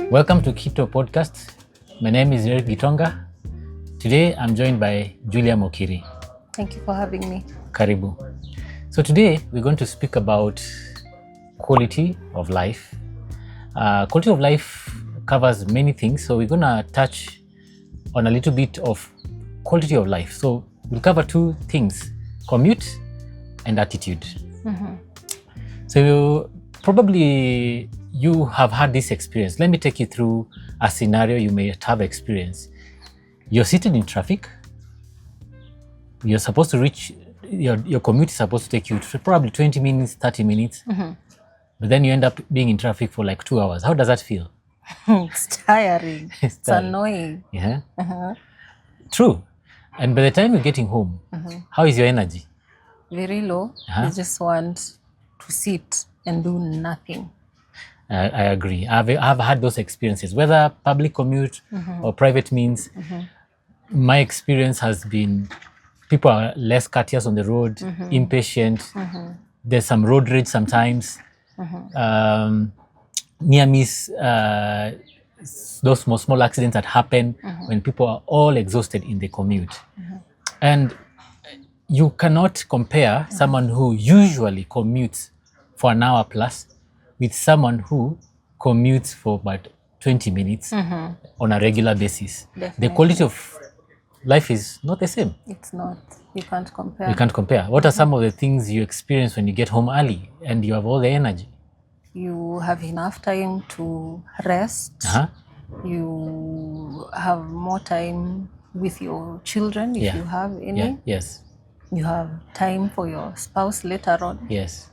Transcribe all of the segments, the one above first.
Welcome to KITO Podcast. My name is Eric Gitonga. Today I'm joined by Juliah Mukiri. Thank you for having me. Karibu. So today we're going to speak about quality of life. Quality of life covers many things, so we're going to touch on a little bit of quality of life. So we'll cover two things: commute and attitude. So probably you have had this experience. Let me take you through a scenario you may have experienced. You're seated in traffic. You're supposed to reach, your commute is supposed to take you probably 20 minutes, 30 minutes. But then you end up being in traffic for like 2 hours. How does that feel? It's tiring. It's tiring. annoying. Yeah. True. And by the time you're getting home, how is your energy? Very low. You just want to sit and do nothing. I agree. I've had those experiences, whether public commute or private means. My experience has been people are less courteous on the road, impatient. There's some road rage sometimes. Near miss, those small accidents that happen when people are all exhausted in the commute. And you cannot compare someone who usually commutes for an hour plus with someone who commutes for about 20 minutes on a regular basis. Definitely. The quality of life is not the same. It's not. You can't compare. You can't compare. What are some of the things you experience when you get home early and you have all the energy? You have enough time to rest. You have more time with your children if you have any. Yes. You have time for your spouse later on. Yes.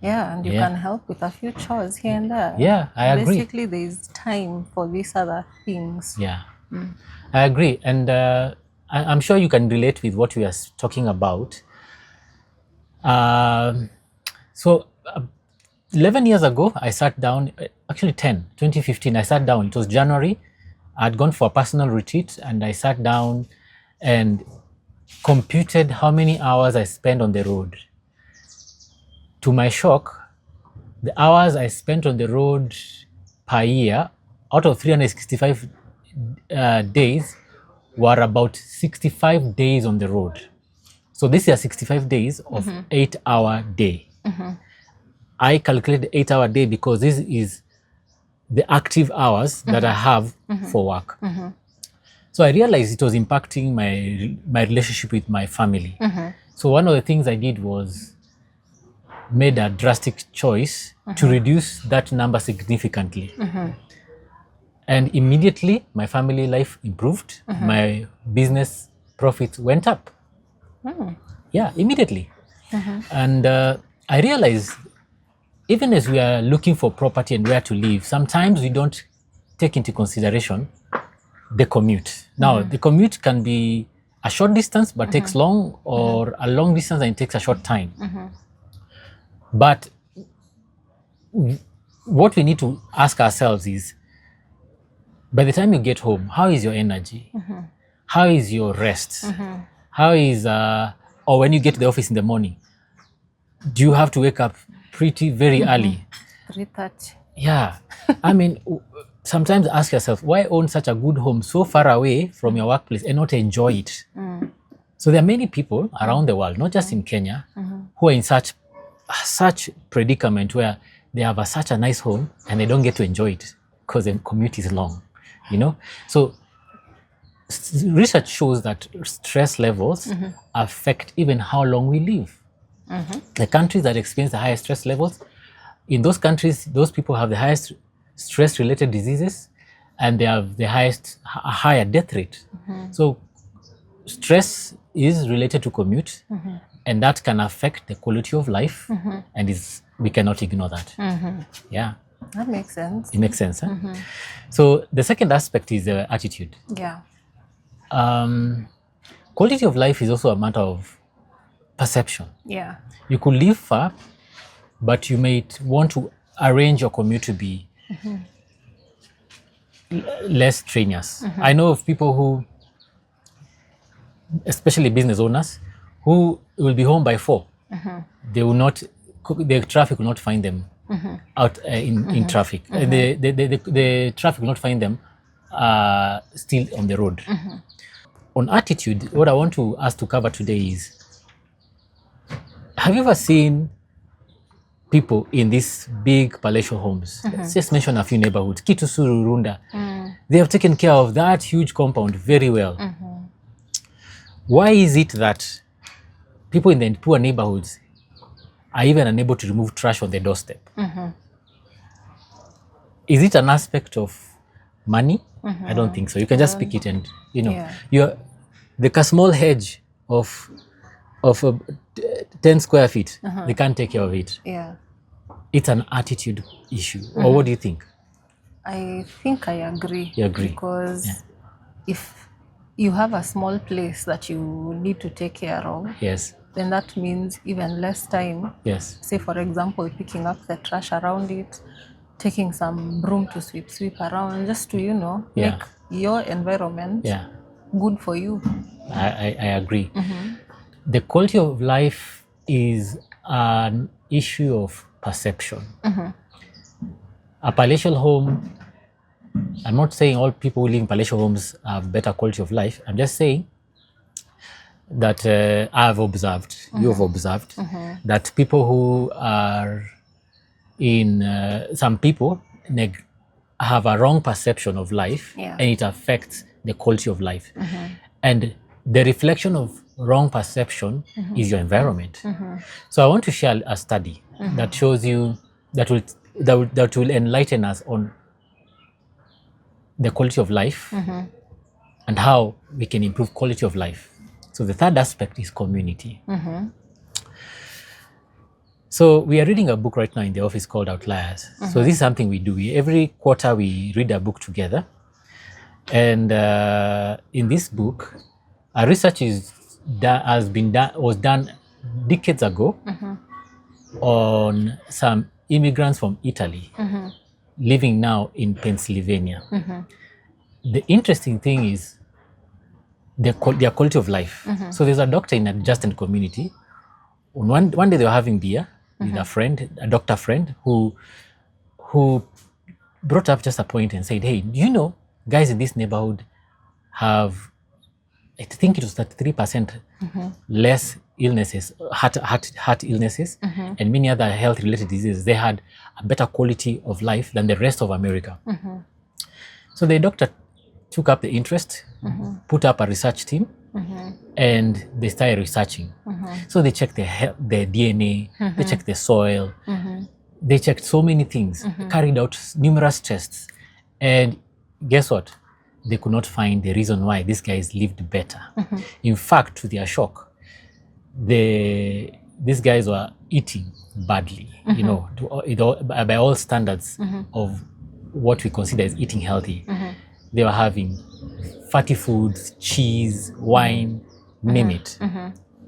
Yeah, and you can help with a few chores here and there. Yeah, I agree. Basically, there is time for these other things. Yeah, I agree. And I'm sure you can relate with what we are talking about. So 11 years ago, I sat down, actually 2015, I sat down. It was January. I'd gone for a personal retreat and I sat down and computed how many hours I spent on the road. To my shock, the hours I spent on the road per year, out of 365 days, were about 65 days on the road. So this is 65 days of 8-hour day. I calculated 8-hour day because this is the active hours that I have for work. So I realized it was impacting my relationship with my family. So one of the things I did was made a drastic choice to reduce that number significantly. And immediately my family life improved. My business profits went up. Yeah, immediately. And I realized even as we are looking for property and where to live, sometimes we don't take into consideration the commute. Now, the commute can be a short distance but takes long, or a long distance and it takes a short time. But what we need to ask ourselves is, by the time you get home, how is your energy? How is your rest? How is, or when you get to the office in the morning, do you have to wake up very early? 3:30. Yeah. I mean, sometimes ask yourself, why own such a good home so far away from your workplace and not enjoy it? So there are many people around the world, not just in Kenya, who are in such predicament where they have such a nice home and they don't get to enjoy it because the commute is long, So research shows that stress levels affect even how long we live. The countries that experience the highest stress levels, in those countries, those people have the highest stress-related diseases and they have the higher death rate. So stress is related to commute. And that can affect the quality of life, and we cannot ignore that. Yeah. That makes sense. It makes sense. So the second aspect is the attitude. Yeah. Quality of life is also a matter of perception. Yeah. You could live far, but you might want to arrange your commute to be less strenuous. I know of people who, especially business owners, who will be home by 4. They will not, the traffic will not find them out in traffic. The traffic will not find them still on the road. On attitude, what I want us to cover today is, have you ever seen people in these big palatial homes? Let's just mention a few neighborhoods. KITO Runda. They have taken care of that huge compound very well. Why is it that people in the poor neighborhoods are even unable to remove trash on their doorstep? Is it an aspect of money? I don't think so. You can just pick it and, you're the small hedge of 10 square feet, they can't take care of it. Yeah. It's an attitude issue. Or what do you think? I think I agree. You agree? Because if you have a small place that you need to take care of, yes, then that means even less time. Yes. Say, for example, picking up the trash around it, taking some broom to sweep around, just to, make your environment good for you. I agree. The quality of life is an issue of perception. A palatial home, I'm not saying all people who live in palatial homes have better quality of life. I'm just saying that I've observed, you have observed, that people who are in, some people have a wrong perception of life, and it affects the quality of life. And the reflection of wrong perception is your environment. So I want to share a study that shows you, that will enlighten us on the quality of life and how we can improve quality of life. So the third aspect is community. So we are reading a book right now in the office called Outliers. So this is something we do. Every quarter we read a book together. And in this book, a research was done decades ago on some immigrants from Italy living now in Pennsylvania. The interesting thing is their quality of life. So there's a doctor in a adjacent community. One day they were having beer with a doctor friend, who brought up just a point and said, hey, do you know guys in this neighborhood have, I think it was 33% less illnesses, heart illnesses, and many other health-related diseases. They had a better quality of life than the rest of America. So the doctor took up the interest, put up a research team, and they started researching. So they checked the DNA, they checked the soil, they checked so many things, carried out numerous tests, and guess what? They could not find the reason why these guys lived better. In fact, to their shock, these guys were eating badly, by all standards of what we consider as eating healthy. They were having fatty foods, cheese, wine, name it.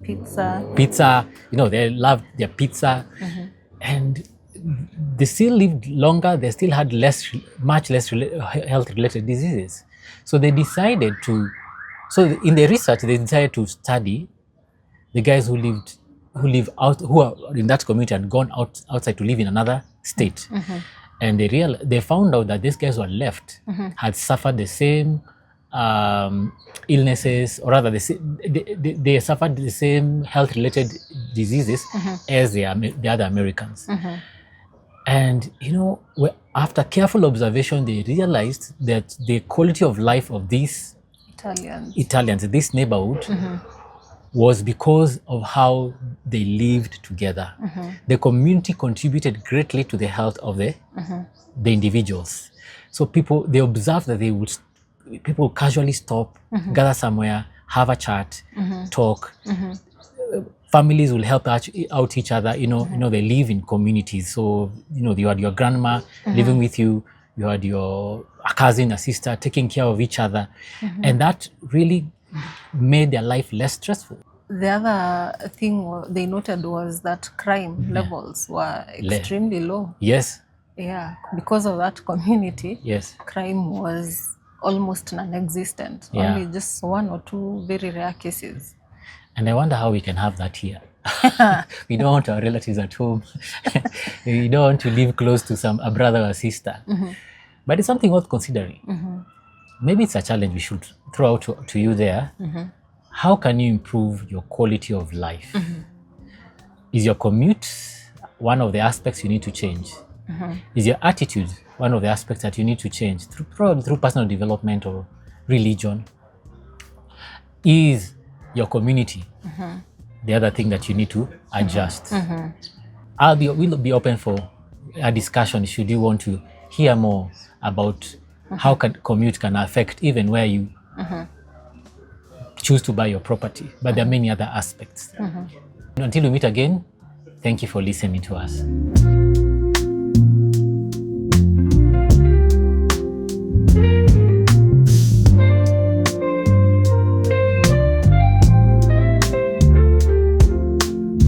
Pizza, they loved their pizza. And they still lived longer, they still had much less health-related diseases. So they decided so in the research, they decided to study the guys who are in that community and gone outside to live in another state. And they found out that these guys who were left had suffered the same illnesses, or rather they suffered the same health-related diseases as the other Americans. And after careful observation, they realized that the quality of life of these Italians in this neighborhood was because of how they lived together. The community contributed greatly to the health of the individuals. So they observed that people casually stop, gather somewhere, have a chat, talk. Families will help out each other. They live in communities. So you had your grandma living with you. You had a cousin, a sister taking care of each other, and that really made their life less stressful. The other thing they noted was that crime levels were extremely low. Yes. Yeah, because of that community. Yes. Crime was almost non-existent. Only just one or two very rare cases. And I wonder how we can have that here. We don't want our relatives at home. We don't want to live close to a brother or sister. But it's something worth considering. Maybe it's a challenge we should throw out to you there. How can you improve your quality of life? Is your commute one of the aspects you need to change? Is your attitude one of the aspects that you need to change, probably through personal development or religion? Is your community the other thing that you need to adjust? We'll be open for a discussion should you want to hear more about how commute can affect even where you choose to buy your property. But there are many other aspects. Until we meet again, thank you for listening to us.